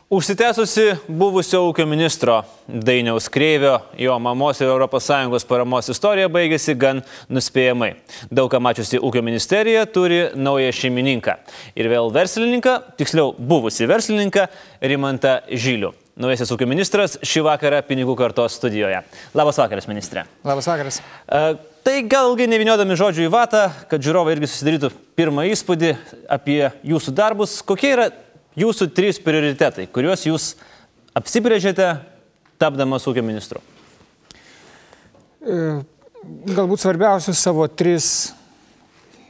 Užsitęsusi buvusio ūkio ministro Dainiaus Kreivio, jo mamos ir ES paramos istorija baigėsi gan nuspėjamai. Daug ką mačiusi ūkio ministerija turi naują šeimininką. Ir vėl verslininką, tiksliau buvusi verslininką, Rimantą Žilių. Naujasis ūkio ministras šį vakarą Pinigų kartos studijoje. Labas vakaras, ministre. Labas vakaras. Tai gal ilgai nevyniodami žodžių į vatą, kad žiūrovai irgi susidarytų pirmą įspūdį apie jūsų darbus. Kokie yra jūsų 3 prioritetai, kuriuos jūs apsibrėžėte, tapdamas ūkio ministru? Galbūt svarbiausius savo 3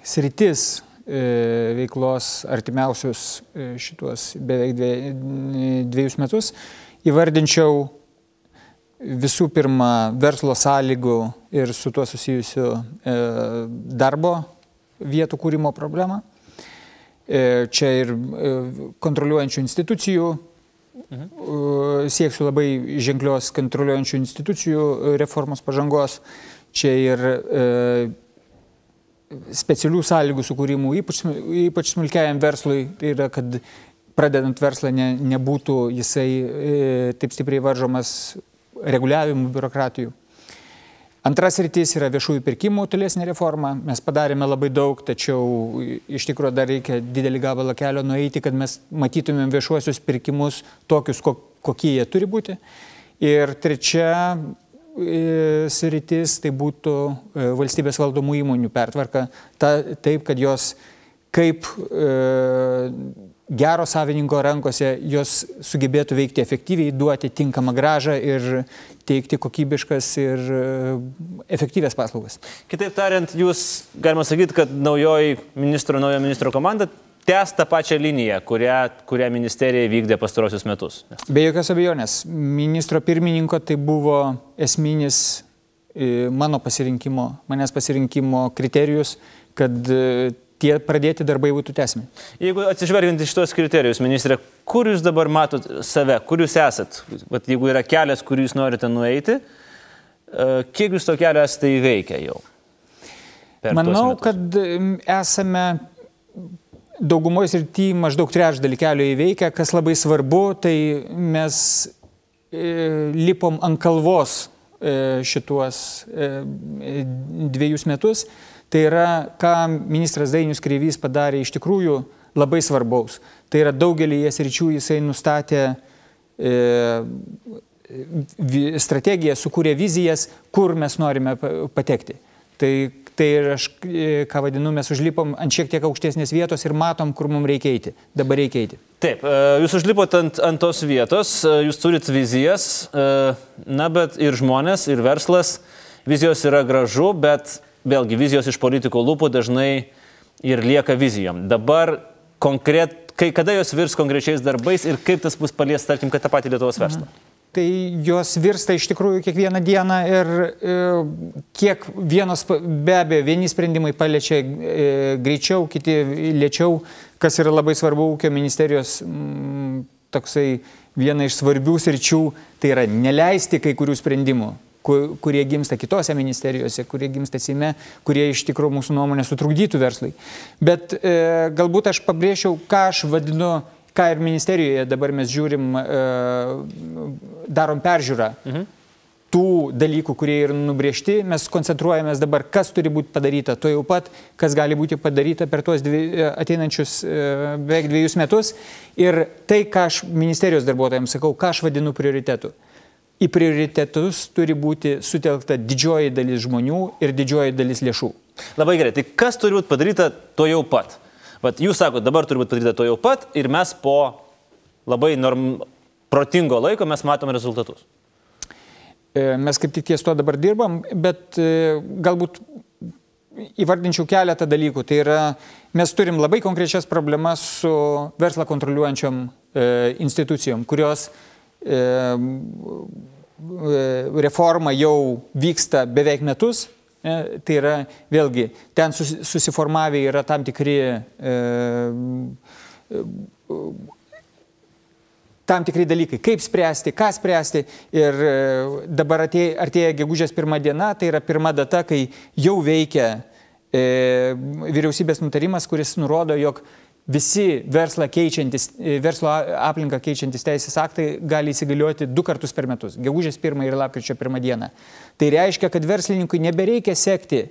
sritis veiklos artimiausius šituos beveik 2 metus įvardinčiau visų pirma verslo sąlygų ir su tuo susijusiu darbo vietų kūrimo problemą. Čia ir kontroliuojančių institucijų, sieksiu labai ženklios kontroliuojančių institucijų reformos pažangos, čia ir specialių sąlygų sukūrimų, ypač smulkiajam verslui, tai yra, kad pradedant verslą nebūtų jisai taip stipriai varžomas reguliavimų biurokratijų. Antras sritis yra viešųjų pirkimų tolesnė reforma. Mes padarėme labai daug, tačiau iš tikrųjų dar reikia didelį gabalą kelio nueiti, kad mes matytumėm viešuosius pirkimus tokius, kokie jie turi būti. Ir trečia sritis tai būtų valstybės valdomų įmonių pertvarka, taip, kad jos kaip gero savininko rankose jos sugebėtų veikti efektyviai, duoti tinkamą grąžą ir teikti kokybiškas ir efektyvias paslaugas. Kitaip tariant, jūs galima sakyti, kad naujo ministro komanda tęs tą pačią liniją, kurią ministerija vykdė pastarosius metus. Be jokios abejonės. Ministro pirmininko tai buvo esminis manęs pasirinkimo kriterijus, kad tie pradėti darbai būtų tęsiami. Jeigu atsižvelgiant į šitos kriterijus, ministrė, kur jūs dabar matot save, kur jūs esat? Vat jeigu yra kelias, kur jūs norite nueiti, kiek jūs to kelio esate įveikę jau? Manau, kad esame daugumoje srityje maždaug 3/4 kelio įveikę. Kas labai svarbu, tai mes lipom ant kalvos šituos 2 metus. Tai yra, ką ministras Dainius Kreivys padarė iš tikrųjų labai svarbaus. Tai yra daugelį sričių jisai nustatė strategiją, sukūrė vizijas, kur mes norime patekti. Tai aš, ką vadinu, mes užlipom ant šiek tiek aukštesnės vietos ir matom, kur mums reikia eiti. Dabar reikia eiti. Taip, jūs užlipot ant tos vietos, jūs turit vizijas, bet ir žmonės, ir verslas, vizijos yra gražu, bet vėlgi, vizijos iš politikų lūpų dažnai ir lieka vizijom. Dabar kada jos virs konkrečiais darbais ir kaip tas bus palies, tarkim, kad tą patį Lietuvos verslą? Tai jos virsta iš tikrųjų kiekvieną dieną ir kiek be abejo, vieni sprendimai paliečia greičiau, kiti lėčiau, kas yra labai svarbu ūkio ministerijos toksai viena iš svarbių sričių, tai yra neleisti kai kurių sprendimų, kurie gimsta kitose ministerijose, kurie gimsta Seime, kurie iš tikrųjų mūsų nuomonė sutrukdytų verslai. Bet galbūt aš pabrėžčiau, ką aš vadinu, ką ir ministerijoje dabar mes žiūrim, darom peržiūrą tų dalykų, kurie yra nubrėžti. Mes koncentruojamės dabar, kas turi būti padaryta to jau pat, kas gali būti padaryta per tuos ateinančius beveik 2 metus. Ir tai, ką aš ministerijos darbuotojams sakau, ką aš vadinu prioritetu. Į prioritetus turi būti sutelkta didžioji dalis žmonių ir didžioji dalis lėšų. Labai gerai. Tai kas turi būti padaryta to jau pat? Vat jūs sakote, dabar turi būti padaryta to jau pat ir mes po labai protingo laiko mes matom rezultatus. Mes kaip tik ties to dabar dirbam, bet galbūt įvardinčiau keletą dalykų. Tai yra, mes turim labai konkrečias problemas su verslą kontroliuojančiom institucijom, kurios reforma jau vyksta beveik metus. Tai yra, vėlgi, ten susiformavę yra tam tikri dalykai, kaip spręsti, ką spręsti. Ir dabar artėja gegužės 1 diena, tai yra pirma data, kai jau veikia vyriausybės nutarimas, kuris nurodo, jog visi verslo aplinką keičiantis teisės aktai gali įsigalioti 2 kartus per metus, gegužės 1 ir lapkričio 1 dieną. Tai reiškia, kad verslininkui nebereikės sekti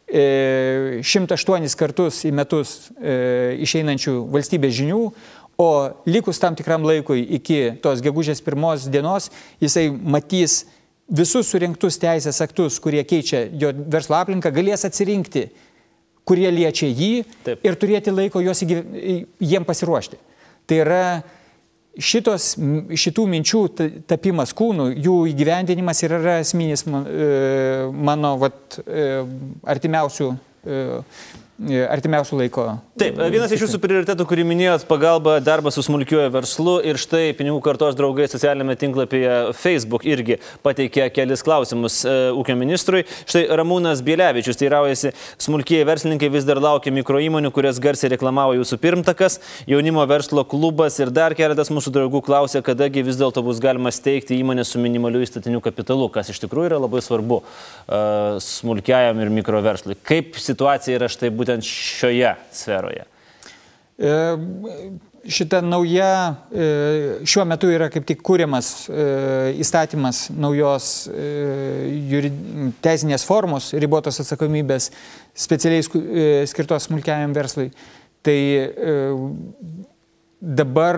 108 kartus į metus išeinančių valstybės žinių, o likus tam tikram laikui iki tos gegužės 1 dienos jisai matys visus surinktus teisės aktus, kurie keičia jo verslo aplinką, galės atsirinkti, kurie liečia jį. Taip. Ir turėti laiko jiem pasiruošti. Tai yra šitų minčių tapimas kūnų, jų įgyvendinimas yra esminis mano artimiausių laiko. Taip, vienas iš jūsų prioritetų, kurį minėjot, pagalba, darbas su smulkiuoju verslu, ir štai Pinigų kartos draugai socialinėme tinklapyje Facebook irgi pateikė kelis klausimus ūkio ministrui. Štai Ramūnas Bielevičius teiraujasi, smulkieji verslininkai vis dar laukia mikroįmonių, kurias garsiai reklamavo jūsų pirmtakas, jaunimo verslo klubas ir dar keletas mūsų draugų klausė, kadagi vis dėlto bus galima steigti įmonę su minimaliu įstatiniu kapitalu, kas iš tikrųjų yra labai svarbu smulkiajam ir mikroverslui. Kaip situacija yra štai būtent šioje sferoje? Šita nauja, šiuo metu yra kaip tik kūriamas įstatymas naujos teisinės formos, ribotos atsakomybės, specialiai skirtos smulkiajam verslui. Tai dabar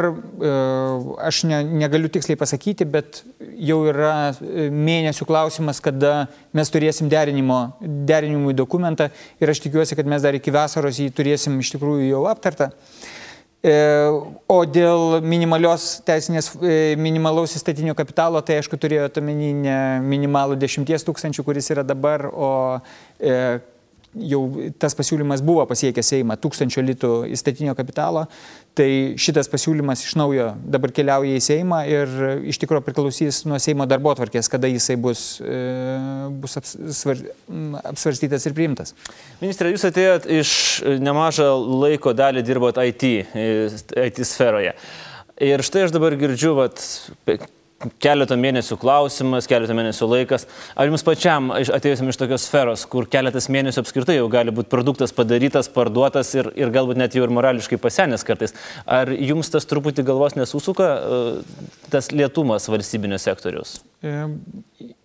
aš negaliu tiksliai pasakyti, bet jau yra mėnesių klausimas, kada mes turėsim derinimui dokumentą, ir aš tikiuosi, kad mes dar iki vasaros jį turėsim iš tikrųjų jau aptartą. O dėl minimalaus įstatinio kapitalo, tai aišku turėjote omeny ne minimalų 10 000, kuris yra dabar, o jau tas pasiūlymas buvo pasiekęs Seimą 1000 litų įstatinio kapitalo, tai šitas pasiūlymas iš naujo dabar keliauja į Seimą ir iš tikrųjų priklausys nuo Seimo darbotvarkės, kada jisai bus apsvarstytas ir priimtas. Ministre, jūs atėjot iš nemažą laiko dalį dirbot IT sferoje. Ir štai aš dabar girdžiu, keletą mėnesių klausimas, keletą mėnesių laikas. Ar jums pačiam atėjusim iš tokios sferos, kur keletas mėnesių apskritai jau gali būti produktas padarytas, parduotas ir galbūt net jau ir morališkai pasenęs kartais. Ar jums tas truputį galvos nesusuka, tas lėtumas valstybinio sektoriaus?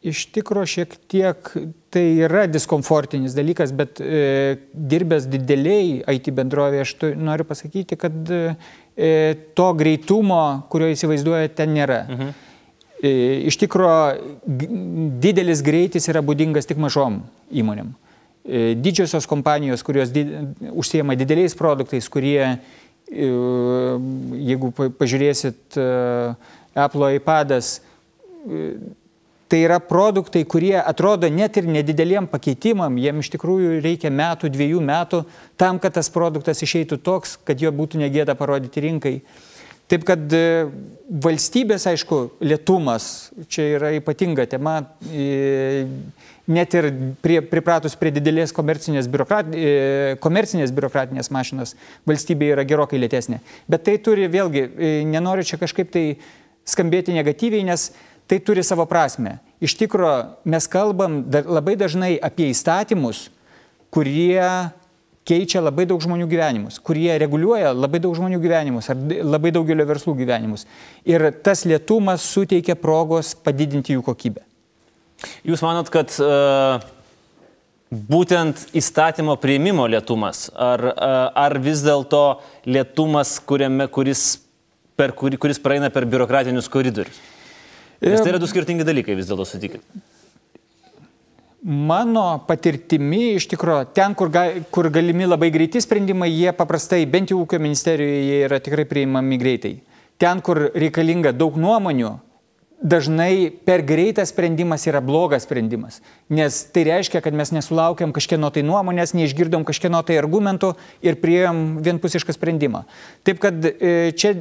Iš tikrųjų šiek tiek tai yra diskomfortinis dalykas, bet dirbęs dideliai IT bendrovėje, aš noriu pasakyti, kad to greitumo, kurio įsivaizduoja, ten nėra. Iš tikrųjų, didelis greitis yra būdingas tik mažom įmonėm. Didžiosios kompanijos, kurios užsiema dideliais produktais, kurie, jeigu pažiūrėsit Apple iPadas, tai yra produktai, kurie atrodo net ir nedideliem pakeitimam, jiem iš tikrųjų reikia 1-2 metų tam, kad tas produktas išeitų toks, kad jo būtų negėda parodyti rinkai. Taip kad valstybės, aišku, lėtumas, čia yra ypatinga tema, net ir pripratus prie didelės komercinės biurokratinės mašinos, valstybė yra gerokai lėtesnė. Bet tai turi, vėlgi, nenoriu čia kažkaip tai skambėti negatyviai, nes tai turi savo prasme. Iš tikrųjų, mes kalbam labai dažnai apie įstatymus, kurie keičia labai daug žmonių gyvenimus, kurie reguliuoja labai daug žmonių gyvenimus ar labai daugelio verslų gyvenimus. Ir tas lėtumas suteikia progos padidinti jų kokybę. Jūs manot, kad būtent įstatymo priėmimo lėtumas, ar vis dėlto lėtumas, kuris praeina per biurokratinius koridorius? Nes tai yra 2 skirtingi dalykai, vis dėlto sutikit. Mano patirtimi, iš tikrųjų, ten, kur galimi labai greiti sprendimai, jie paprastai, bent jau ūkio ministerijoje, jie yra tikrai priimami greitai. Ten, kur reikalinga daug nuomonių, dažnai per greitas sprendimas yra blogas sprendimas. Nes tai reiškia, kad mes nesulaukiam kažkieno tai nuomonės, neišgirdom kažkieno tai argumentų ir priėjom vienpusišką sprendimą. Taip kad čia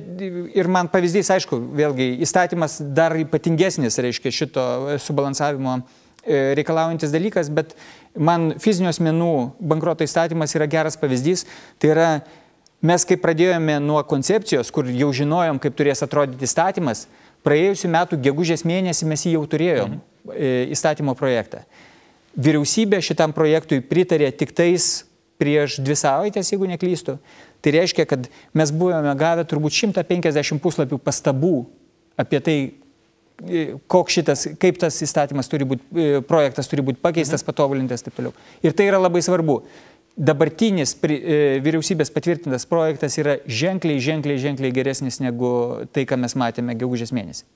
ir man pavyzdys, aišku, vėlgi, įstatymas dar ypatingesnis, reiškia, šito subalansavimo reikalaujantis dalykas, bet man fizinių asmenų bankroto įstatymas yra geras pavyzdys. Tai yra, mes kai pradėjome nuo koncepcijos, kur jau žinojom, kaip turės atrodyti įstatymas, praėjusių metų gegužės mėnesį mes jį jau turėjom įstatymo projektą. Vyriausybė šitam projektui pritarė tik tais prieš 2 savaitės, jeigu neklystu. Tai reiškia, kad mes buvome gavę turbūt 150 puslapių pastabų apie tai, kaip tas įstatymas turi būti, projektas turi būti pakeistas, patobulintas ir taip toliau. Ir tai yra labai svarbu. Dabartinis vyriausybės patvirtintas projektas yra ženkliai geresnis negu tai, ką mes matėme gegužės mėnesį.